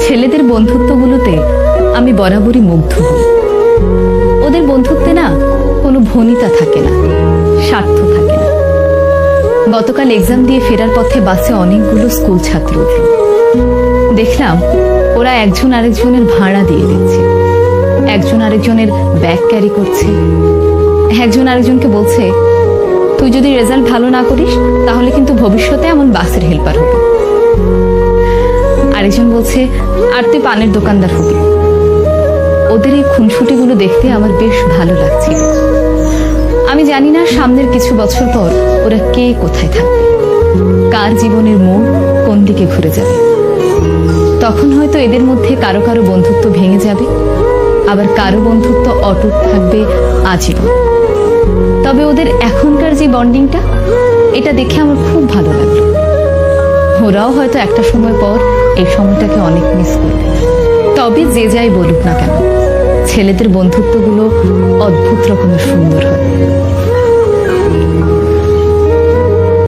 ছেলেদের বন্ধুত্বগুলোতে আমি বরাবরই মুগ্ধ হই। ওদের বন্ধুত্বে না কোনো ভনিতা থাকে না, স্বার্থ থাকে না। গতকাল এক্সাম দিয়ে ফেরার পথে বাসে অনেকগুলো স্কুল ছাত্র উঠল। দেখলাম ওরা একজন আরেকজনের ভাড়া দিয়ে দিচ্ছে, একজন আরেকজনের ব্যাগ ক্যারি করছে, একজন আরেকজনকে বলছে তুই যদি রেজাল্ট ভালো না করিস তাহলে কিন্তু ভবিষ্যতে এমন বাসের হেল্পার হবি। আরেকজন বলছে আর তুই পানের দোকানদার হবি। ওদের এই খুনসুটিগুলো দেখতে আমার বেশ ভালো লাগছে। আমি জানি না সামনের কিছু বছর পর ওরা কে কোথায় থাকবে, কার জীবনের মোড় কোন দিকে ঘুরে যাবে। তখন হয়তো এদের মধ্যে কারো কারো বন্ধুত্ব ভেঙে যাবে, আবার কারো বন্ধুত্ব অটুট থাকবে আজীবন। তবে ওদের এখনকার যে বন্ডিংটা, এটা দেখে আমার খুব ভালো লাগলো। ওরাও হয়তো একটা সময় পর এই সময়টাকে অনেক মিস করবে। তবে যে যাই বলুক না কেন, ছেলেদের বন্ধুত্বগুলো অদ্ভুত রকমের সুন্দর হয়।